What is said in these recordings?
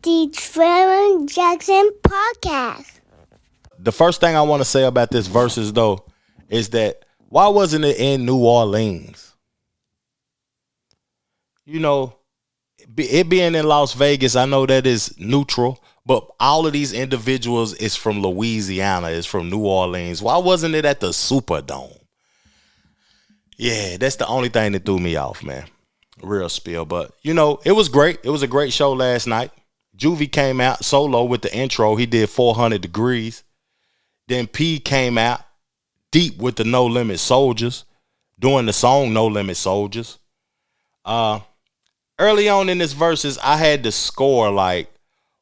the Trevor Jackson podcast. The first thing I want to say about this Verzuz though is that why wasn't it in New Orleans? You know, it being in Las Vegas, I know that is neutral, but all of these individuals is from Louisiana, is from New Orleans. Why wasn't it at the Superdome? Yeah, that's the only thing that threw me off, man. Real spill. But, you know, it was great. It was a great show last night. Juvie came out solo with the intro. He did 400 Degrees. Then P came out deep with the No Limit Soldiers, doing the song No Limit Soldiers. Early on in this Verzuz, I had to score like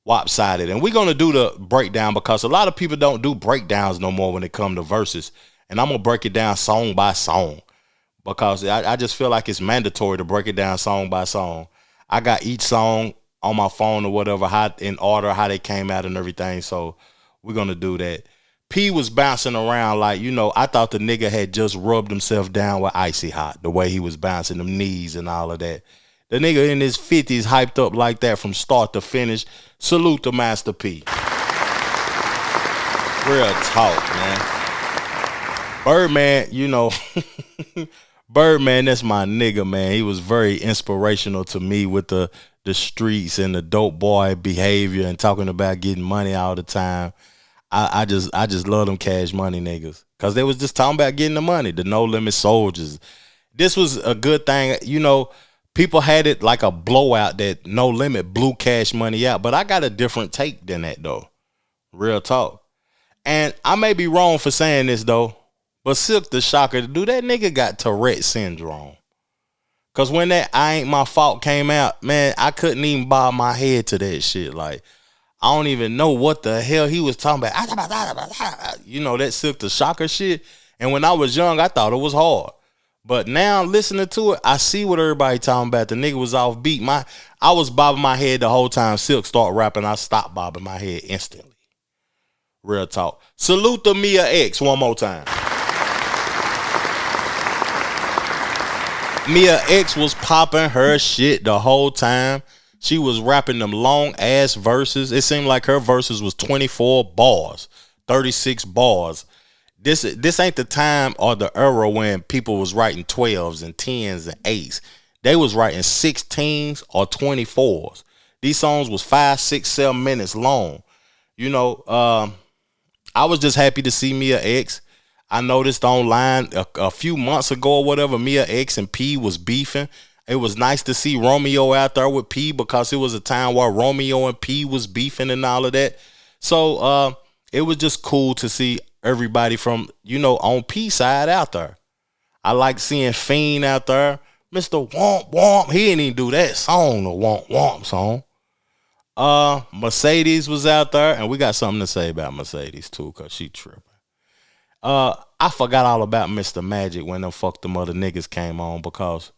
lopsided. And we're going to do the breakdown because a lot of people don't do breakdowns no more when it comes to Verzuz. And I'm going to break it down song by song because I just feel like it's mandatory to break it down song by song. I got each song on my phone or whatever, how in order, how they came out and everything. So we're going to do that. P was bouncing around like, you know, I thought the nigga had just rubbed himself down with Icy Hot, the way he was bouncing them knees and all of that. The nigga in his 50s hyped up like that from start to finish. Salute to MasterP. Real talk, man. Birdman, you know, Birdman, that's my nigga, man. He was very inspirational to me with the streets and the dope boy behavior and talking about getting money all the time. I just love them Cash Money niggas because they was just talking about getting the money, the No Limit Soldiers. This was a good thing. You know, people had it like a blowout that No Limit blew Cash Money out, but I got a different take than that, though. Real talk. And I may be wrong for saying this, though, but Silk the Shocker, dude, that nigga got Tourette syndrome. Because when that I Ain't My Fault came out, man, I couldn't even bob my head to that shit. Like, I don't even know what the hell he was talking about. You know, that Silk the Shocker shit. And when I was young, I thought it was hard. But now listening to it, I see what everybody talking about. The nigga was off beat. I was bobbing my head the whole time Silk start rapping. I stopped bobbing my head instantly. Real talk. Salute to MiaX one more time. MiaX was popping her shit the whole time. She was rapping them long ass verses. It seemed like her verses was 24 bars, 36 bars. This ain't the time or the era when people was writing 12s and 10s and 8s. They was writing 16s or 24s. These songs was 5, 6, 7 minutes long. You know, I was just happy to see MiaX. I noticed online a few months ago or whatever, MiaX and P was beefing. It was nice to see Romeo out there with P because it was a time where Romeo and P was beefing and all of that. So it was just cool to see everybody from, you know, on P side out there. I like seeing Fiend out there. Mr. Womp Womp, he didn't even do that song, the Womp Womp song. Mercedes was out there, and we got something to say about Mercedes too, cause she tripping. I forgot all about Mr. Magic when them fuck them other niggas came on because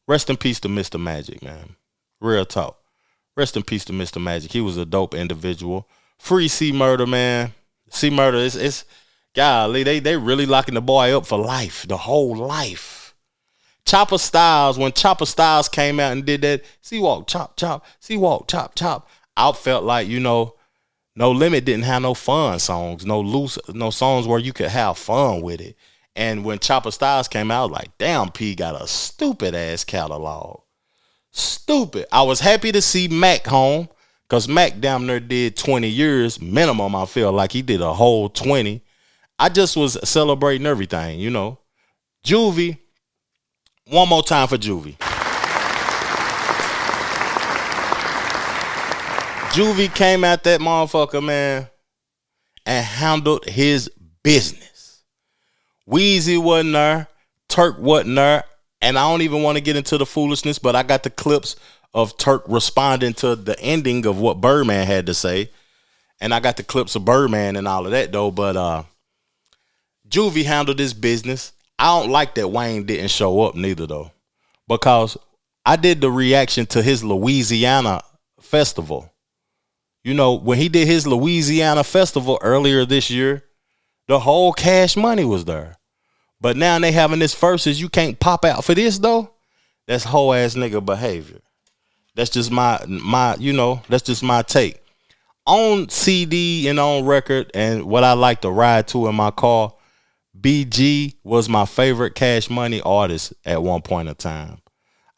rest in peace to Mr. Magic, man. Real talk. Rest in peace to Mr. Magic. He was a dope individual. Free C Murder, man. C Murder, it's golly, they really locking the boy up for life, the whole life. Chopper Styles, when Chopper Styles came out and did that, C-Walk, chop, chop, C-Walk, chop, chop, I felt like, you know, No Limit didn't have no fun songs, no songs where you could have fun with it. And when Chopper Styles came out, I was like, damn, P got a stupid ass catalog. Stupid. I was happy to see Mac home because Mac damn near did 20 years minimum. I feel like he did a whole 20. I just was celebrating everything, you know. Juvie, one more time for Juvie. Juvie came at that motherfucker, man, and handled his business. Weezy wasn't there. Turk wasn't there. And I don't even want to get into the foolishness, but I got the clips of Turk responding to the ending of what Birdman had to say. And I got the clips of Birdman and all of that, though. But Juvie handled his business. I don't like that Wayne didn't show up neither, though. Because I did the reaction to his Louisiana festival. You know, when he did his Louisiana festival earlier this year, the whole Cash Money was there. But now they having this Verzuz, you can't pop out for this, though. That's whole ass nigga behavior. That's just that's just my take. On CD and on record, and what I like to ride to in my car, BG was my favorite Cash Money artist at one point in time.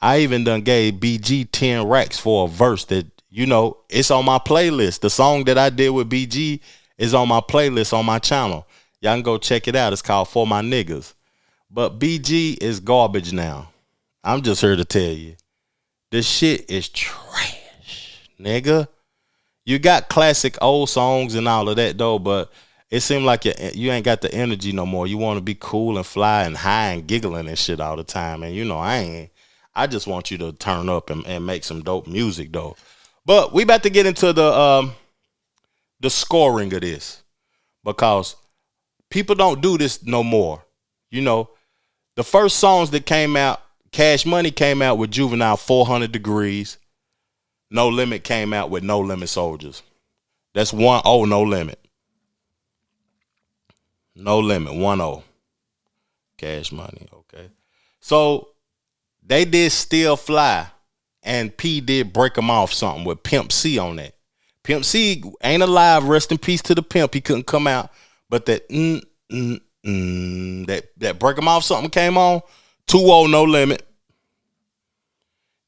I even done gave BG 10 racks for a verse that, it's on my playlist. The song that I did with BG is on my playlist on my channel. Y'all can go check it out. It's called For My Niggas. But BG is garbage now. I'm just here to tell you. This shit is trash, nigga. You got classic old songs and all of that, though, but it seemed like you ain't got the energy no more. You want to be cool and fly and high and giggling and shit all the time. And, I ain't. I just want you to turn up and make some dope music, though. But we about to get into the scoring of this because people don't do this no more. The first songs that came out, Cash Money came out with Juvenile 400 Degrees. No Limit came out with No Limit Soldiers. That's 1-0, No Limit. No Limit, 1-0. Cash Money, okay. So they did Still Fly, and P did Break 'Em Off something with Pimp C on that. Pimp C ain't alive, rest in peace to the pimp. He couldn't come out, but that that Break 'Em Off something came on. 2-0, No Limit.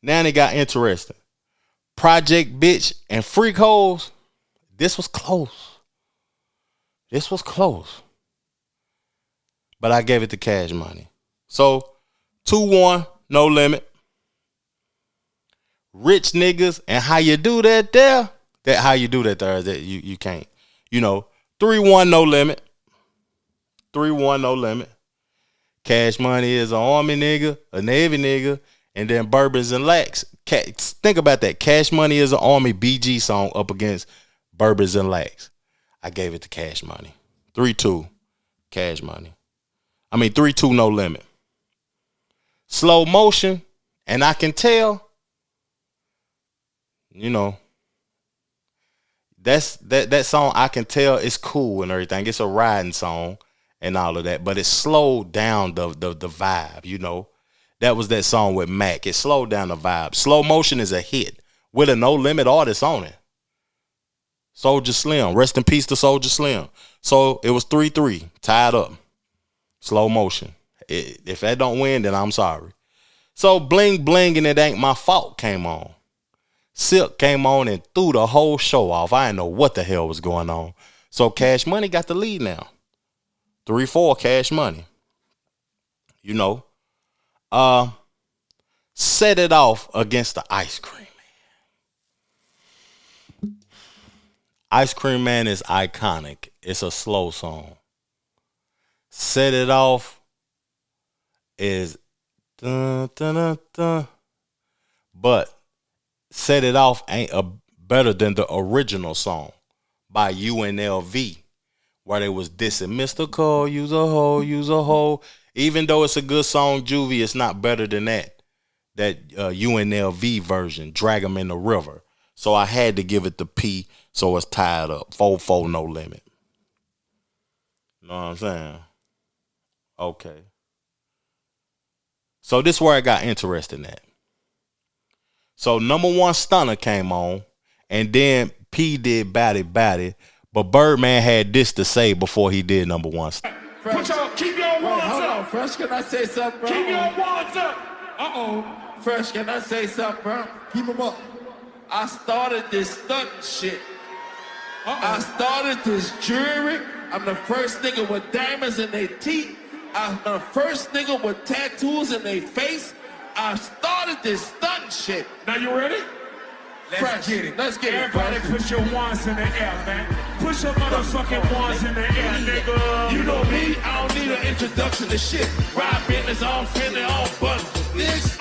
Now they got interesting. Project Bitch and Freak Hoes. This was close. But I gave it to Cash Money. So 2-1, No Limit. Rich Niggas and How You Do That There. That How You Do That There, that you can't. 3-1, No Limit. 3-1, No Limit. Cash Money is an Army nigga, a Navy nigga, and then Bourbons and Lax. Think about that. Cash Money is an Army BG song up against Bourbons and Lax. I gave it to Cash Money. 3-2, Cash Money. 3-2, No Limit. Slow Motion, and I Can Tell. That's that song. I Can Tell is cool and everything. It's a riding song and all of that, but it slowed down the vibe. That was that song with Mac. It slowed down the vibe. Slow Motion is a hit with a No Limit artist on it. Soulja Slim. Rest in peace to Soulja Slim. So it was 3-3, tied up. Slow Motion. If that don't win, then I'm sorry. So Bling Bling and It Ain't My Fault came on. Silk came on and threw the whole show off. I didn't know what the hell was going on. So Cash Money got the lead now. 3-4, Cash Money. Set It Off against the Ice Cream Man. Ice Cream Man is iconic. It's a slow song. Set It Off is dun, dun, dun, dun. But Set It Off ain't better than the original song by UNLV, where they was dissing Mr. Cole, use a hoe. Even though it's a good song, Juvie, it's not better than that UNLV version, Drag 'Em in the River. So I had to give it the P, so it's tied up. 4-4, No Limit. Know what I'm saying? Okay. So this is where I got interested at. So number one Stunner came on, and then P did Batty Batty, but Birdman had this to say before he did number one Stunner. Keep your wands up. Fresh, can I say something, bro? Keep your wands up. Fresh, can I say something, bro? Keep them up. I started this stunt shit. I started this jewelry. I'm the first nigga with diamonds in their teeth. I'm the first nigga with tattoos in their face. I started this stunt shit. Now you ready? Let's get it. Let's get Everybody it. Everybody put your wands in the air, man. Put your motherfucking wands in the air, nigga. You know me, I don't need an introduction to shit. Ride business, all feeling, all but this.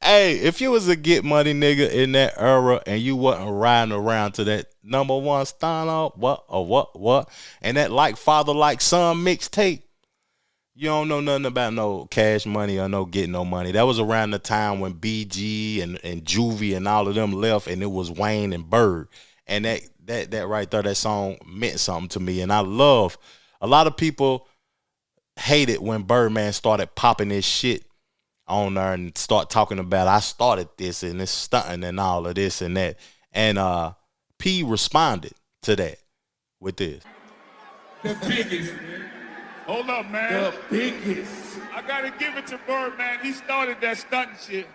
Hey, if you was a Get Money nigga in that era and you wasn't riding around to that number one Stunner, what, and that Like Father Like Son mixtape, you don't know nothing about no Cash Money or no Get No Money. That was around the time when BG and Juvie and all of them left, and it was Wayne and Bird. And that right there, that song meant something to me. And I love, a lot of people hated when Birdman started popping his shit on there and start talking about I started this and it's stunting and all of this and that. And P responded to that with this. The biggest. Hold up, man. The biggest. I gotta give it to Birdman. He started that stunting shit.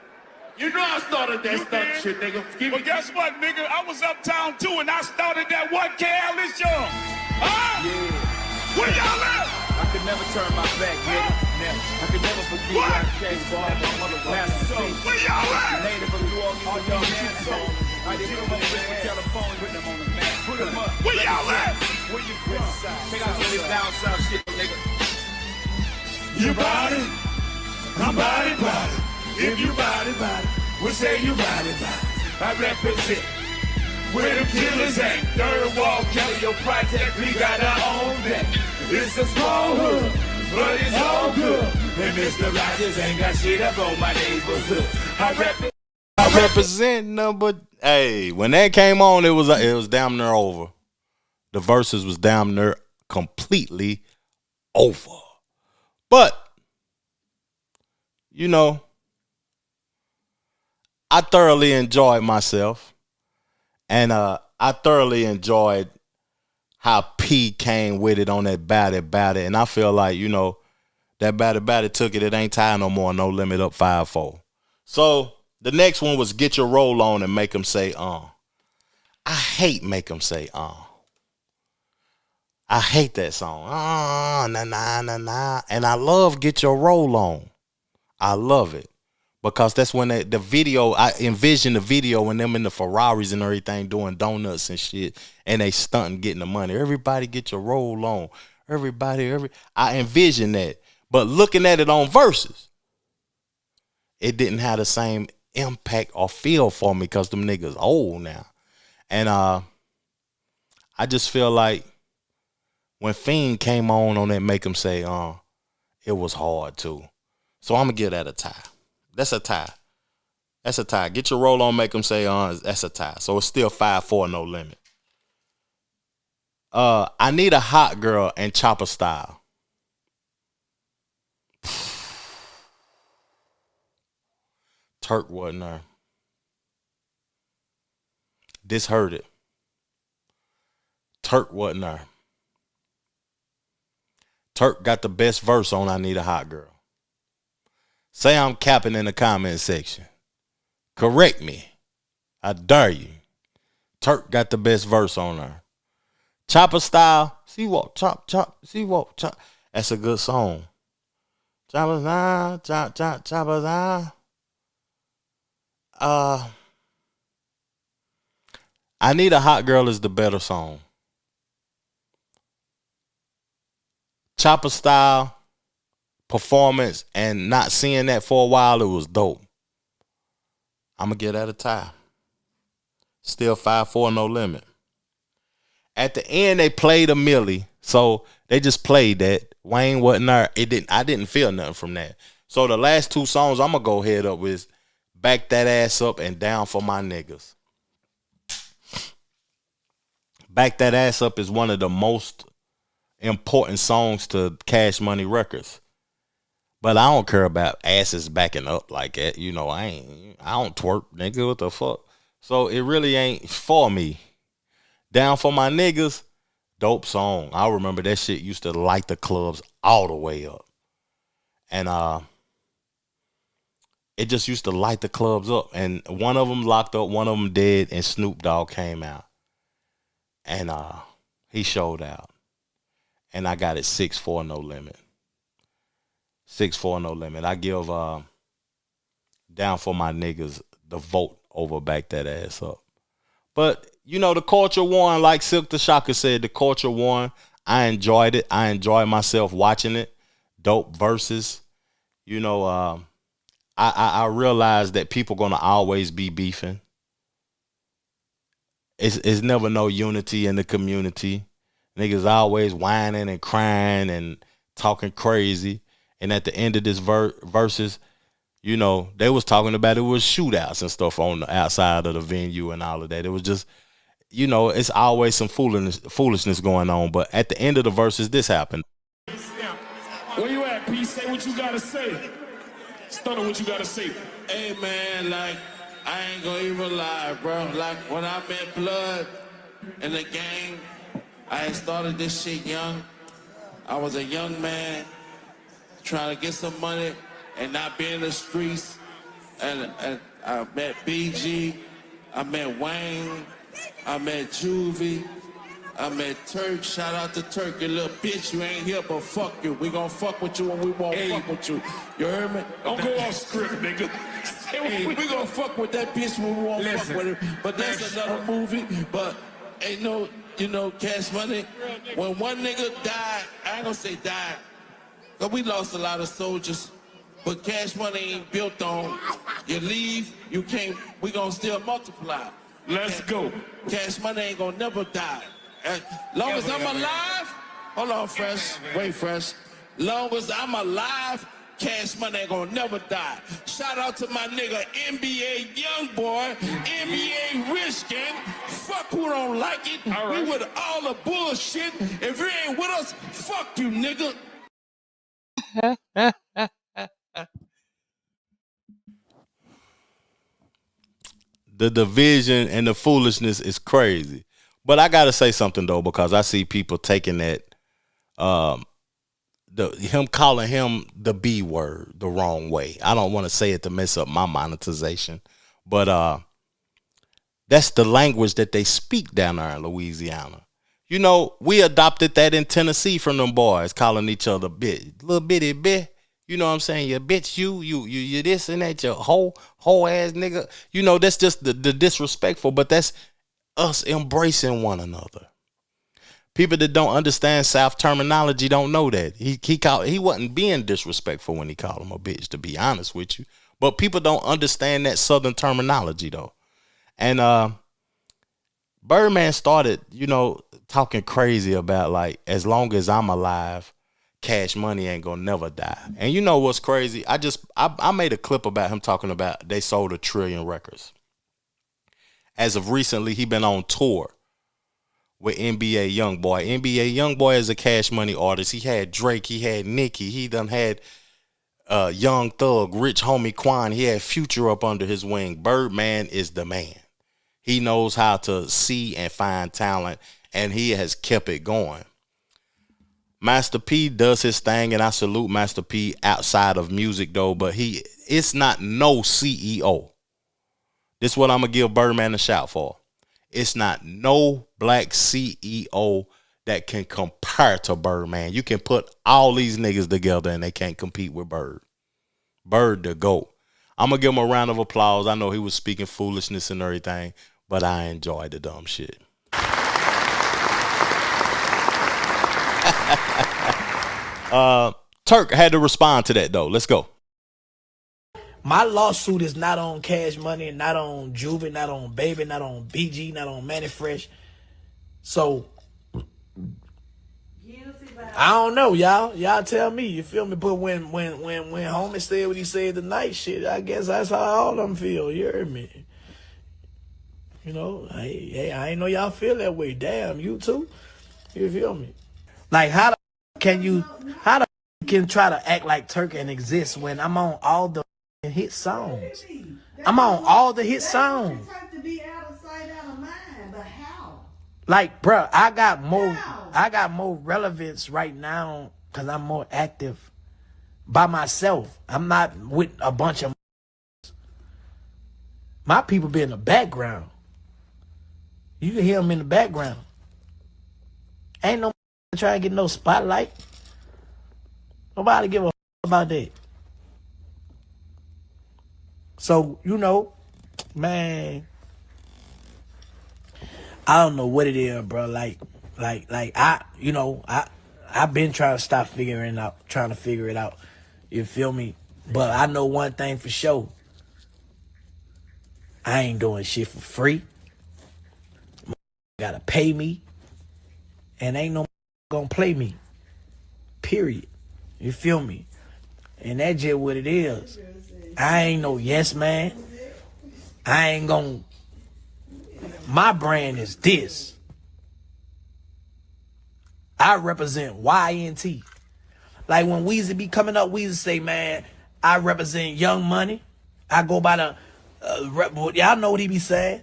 You know I started that You stuff did? shit, nigga. But guess what, nigga? I was uptown too, and I started that what Cal is young. Huh? Yeah. Where y'all at? I could never turn my back, nigga. Never. I could never forget What? where I came from. MasterP. Where y'all at? Native of New Orleans, all y'all handsome. I did put my wrist with California, put them on the map. Put them up. Where y'all at? Where you from? Check out some of this down south shit, nigga. You bout it? I'm bout it, bout it. If you bout it, we say you bout it, bout it. I represent where them killers ain't. Third wall, Kelly, your project, we got our own day. It's a small hood, but it's all good. And Mr. Rogers ain't got shit up on my neighborhood. I represent number. Hey, when that came on, it was damn near over. The verses was damn near completely over. But you know, I thoroughly enjoyed myself, and I thoroughly enjoyed how P came with it on that Bout It. And I feel like, you know, that Bout It took it. It ain't time no more. No Limit up 5-4. So the next one was Get Your Roll On and Make Them Say, I hate Make Them Say, I hate that song. Na, na, na, na. And I love Get Your Roll On. I love it. Because that's when the video, I envision the video when them in the Ferraris and everything doing donuts and shit, and they stunting getting the money. Everybody get your roll on. I envision that. But looking at it on Verzuz, it didn't have the same impact or feel for me because them niggas old now. And I just feel like when Fiend came on that Make 'Em Say, it was hard too. So I'm going to give that a tie. That's a tie. That's a tie. Get Your Roll On, Make Them Say, that's a tie. So it's still 5-4, No Limit. I Need a Hot Girl and Chopper Style. Turk wasn't there. This hurt it. Turk wasn't there. Turk got the best verse on I Need a Hot Girl. Say I'm capping in the comment section. Correct me. I dare you. Turk got the best verse on her. Chopper Style. See what? Chop, chop. See what? Chop. That's a good song. Chopper Style. Chop, chop, Chopper Style. I Need a Hot Girl is the better song. Chopper Style. Performance and not seeing that for a while, it was dope. I'm going to give that a tie. Still 5-4, No Limit. At the end, they played a Millie. So they just played that. Wayne wasn't there. I didn't feel nothing from that. So the last two songs I'm going to go head up with Back That Ass Up and Down for My Niggas. Back That Ass Up is one of the most important songs to Cash Money Records. But I don't care about asses backing up like that. You know, I don't twerk, nigga. What the fuck? So it really ain't for me. Down for My Niggas, dope song. I remember that shit used to light the clubs all the way up. And it just used to light the clubs up. And one of them locked up, one of them dead, and Snoop Dogg came out. And he showed out. And I got it 6-4, No Limit. 6-4, No Limit. I give Down for My Niggas the vote over Back That Ass Up. But, you know, the culture won. Like Silk the Shocker said, the culture won. I enjoyed it. I enjoyed myself watching it. Dope verses. You know, I realized that people going to always be beefing. It's never no unity in the community. Niggas always whining and crying and talking crazy. And at the end of this verses, you know, they was talking about it was shootouts and stuff on the outside of the venue and all of that. It was just, you know, it's always some foolishness going on. But at the end of the verses, this happened. Where you at, P? Say what you gotta say. Stunner, what you gotta say? Hey man, like, I ain't gonna even lie, bro. Like, when I met Blood in the gang, I had started this shit young. I was a young man trying to get some money and not be in the streets. And I met BG, I met Wayne, I met Juvie, I met Turk. Shout out to Turk, you little bitch. You ain't here, but fuck you. We gon' fuck with you when we won't fuck with you. You heard me? Don't go off script, nigga. Hey, we gon' fuck with that bitch when we won't fuck with her. But that's another movie. But ain't no, you know, Cash Money. When one nigga died, I ain't gonna say died, cause we lost a lot of soldiers. But Cash Money ain't built on you leave, you can't, we gonna still multiply. Let's go. Cash Money ain't gonna never die. As long as I'm alive, hold on, Fresh, wait, Fresh. Long as I'm alive, Cash Money ain't gonna never die. Shout out to my nigga NBA Youngboy, NBA Rich Gang. Fuck who don't like it. All right. We with all the bullshit. If you ain't with us, fuck you, nigga. The division and the foolishness is crazy. But I gotta say something though, because I see people taking that, him calling him the B word the wrong way. I don't want to say it to mess up my monetization, but that's the language that they speak down there in Louisiana. You know, we adopted that in Tennessee from them boys, calling each other bitch, little bitty bitch. You know what I'm saying? You bitch, you this and that, your whole ass nigga. You know, that's just the disrespectful, but that's us embracing one another. People that don't understand South terminology don't know that. He wasn't being disrespectful when he called him a bitch, to be honest with you. But people don't understand that Southern terminology though. And Birdman started, you know, talking crazy about like, as long as I'm alive, Cash Money ain't gonna never die. And you know what's crazy? I made a clip about him talking about they sold 1 trillion records. As of recently, he been on tour with NBA Youngboy. NBA Youngboy is a Cash Money artist. He had Drake, he had Nicki, he done had Young Thug, Rich Homie Quan. He had Future up under his wing. Birdman is the man. He knows how to see and find talent, and he has kept it going. MasterP does his thing, and I salute MasterP outside of music though, but it's not no CEO. This is what I'm gonna give Birdman a shout for. It's not no black CEO that can compare to Birdman. You can put all these niggas together and they can't compete with Bird. Bird the GOAT. I'm gonna give him a round of applause. I know he was speaking foolishness and everything, but I enjoyed the dumb shit. Turk had to respond to that though. Let's go. My lawsuit is not on Cash Money, not on Juvenile, not on Baby, not on BG, not on Mannie Fresh. So I don't know, y'all. Y'all tell me. You feel me? But when homie said what he said tonight, shit, I guess that's how all of them feel. You heard me? You know, I ain't know y'all feel that way. Damn, you too. You feel me? Like how the can try to act like Turk and exist when I'm on all the hit songs? I'm on all the hit songs. Like, bruh, I got more relevance right now because I'm more active by myself. I'm not with a bunch of my people be in the background. You can hear them in the background. Ain't no trying to get no spotlight. Nobody give a about that. So, you know, man, I don't know what it is, bro. Like I've been trying to trying to figure it out. You feel me? But I know one thing for sure. I ain't doing shit for free. Gotta pay me. And ain't no gonna play me. Period. You feel me? And that's just what it is. I ain't no yes man. I ain't gonna. My brand is this. I represent YNT. Like when Weezy be coming up, Weezy say, man, I represent Young Money. I go by the y'all know what he be saying.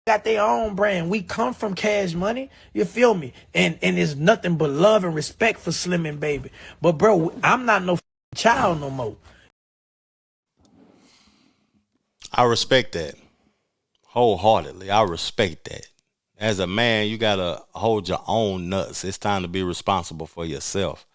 Got their own brand. We come from Cash Money. You feel me? And it's nothing but love and respect for Slim and Baby. But bro, I'm not no child no more. I respect that wholeheartedly. I respect that. As a man, you gotta hold your own nuts. It's time to be responsible for yourself.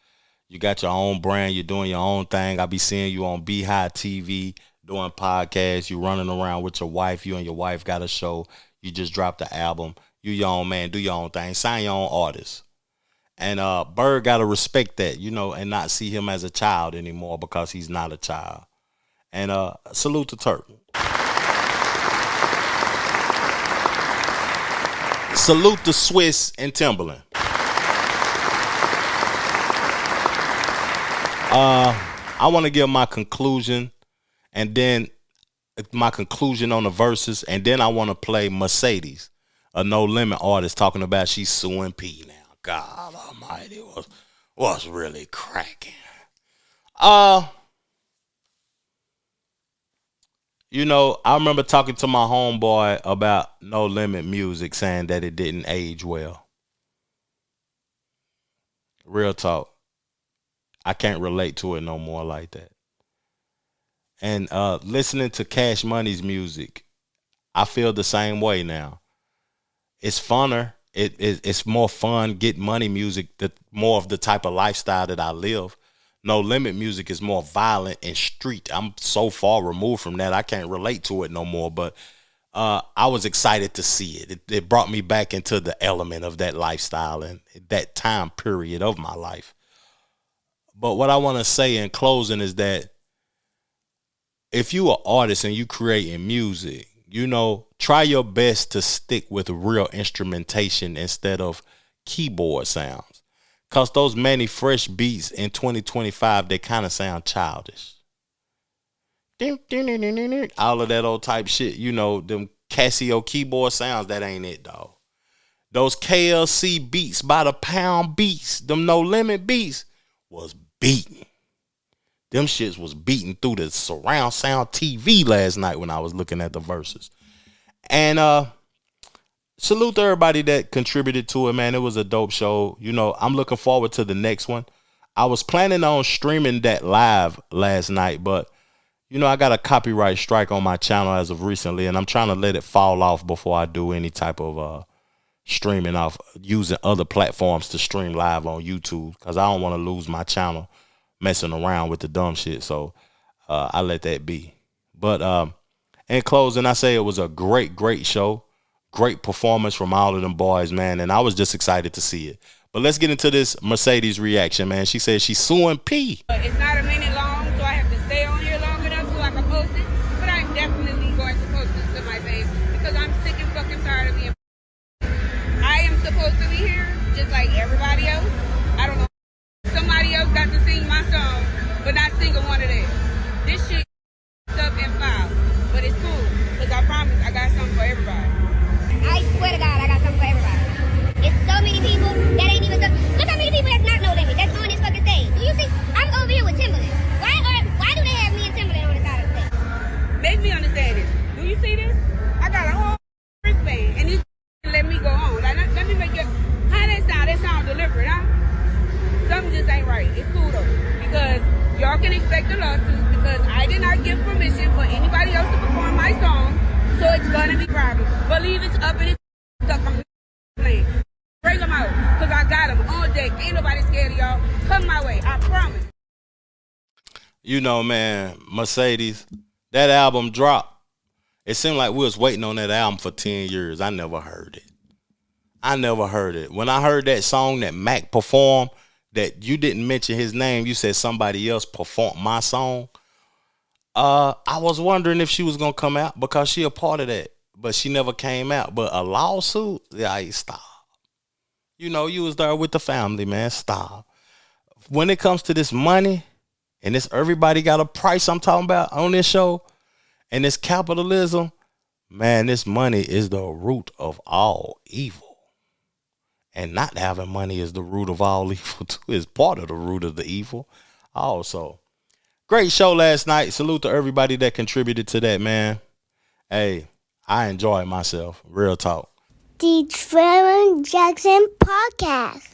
You got your own brand. You're doing your own thing. I be seeing you on Beehive TV doing podcasts. You running around with your wife. You and your wife got a show. You just dropped the album. You your own man. Do your own thing. Sign your own artist. And Bird gotta respect that, and not see him as a child anymore because he's not a child. And salute to Turk. Salute the Swiss and Timberland. I want to give my conclusion, and then my conclusion on the verses, and then I want to play Mercedes, a No Limit artist, talking about she's suing P now. God Almighty, what's really cracking? I remember talking to my homeboy about No Limit music, saying that it didn't age well. Real talk. I can't relate to it no more like that. And listening to Cash Money's music, I feel the same way now. It's funner. It's more fun, get money music, that more of the type of lifestyle that I live. No Limit music is more violent and street. I'm so far removed from that, I can't relate to it no more. But I was excited to see it. It brought me back into the element of that lifestyle and that time period of my life. But what I want to say in closing is that if you an artist and you creating music, try your best to stick with real instrumentation instead of keyboard sounds. Because those Mannie Fresh beats in 2025, they kind of sound childish. All of that old type shit, them Casio keyboard sounds, that ain't it, dog. Those KLC beats, by the pound beats, them No Limit beats, was beating. Them shits was beating through the surround sound TV last night when I was looking at the verses. And salute to everybody that contributed to it, man. It was a dope show. I'm looking forward to the next one. I was planning on streaming that live last night, but I got a copyright strike on my channel as of recently, and I'm trying to let it fall off before I do any type of streaming off, using other platforms to stream live on YouTube, because I don't want to lose my channel messing around with the dumb shit. So I let that be. But in closing, I say it was a great show. Great performance from all of them boys, man. And I was just excited to see it. But let's get into this Mercedes reaction, man. She said she's suing P. It's not a minute long, so I have to stay on here long enough so I can post it. But I'm definitely going to post this to my page because I'm sick and fucking tired of being. I am supposed to be here just like everybody else. I don't know. Somebody else got to sing my song, but not single one of theirs. This shit up and foul, but it's cool because I promise I got something for everybody. I swear to God, I got something for everybody. It's so many people that ain't even. Look how many people that's not No Limit that's on this fucking stage. Do you see? I'm over here with Timberland. Why do they have me and Timberland on the side of the stage? Make me understand it. Do you see this? I got a whole wristband, and these let me go on. Like, let me make it. How that sound? That sound deliberate, huh? Something just ain't right. It's cool though, because y'all can expect a lawsuit because I did not give permission for anybody else to perform my song, so it's gonna be a problem. Believe it's up and it's stuck. I'm playing. Bring them out, because I got them on deck. Ain't nobody scared of y'all. Come my way, I promise. Man, Mercedes, that album dropped. It seemed like we was waiting on that album for 10 years. I never heard it. When I heard that song that Mac performed, that you didn't mention his name, you said somebody else performed my song. I was wondering if she was gonna come out because she a part of that, but she never came out. But a lawsuit, yeah, stop. You was there with the family, man. Stop. When it comes to this money, and this everybody got a price I'm talking about on this show, and this capitalism, man, this money is the root of all evil. And not having money is the root of all evil too. Is part of the root of the evil also. Great show last night. Salute to everybody that contributed to that, man. Hey, I enjoyed myself. Real talk. The Trevor Jackson Podcast.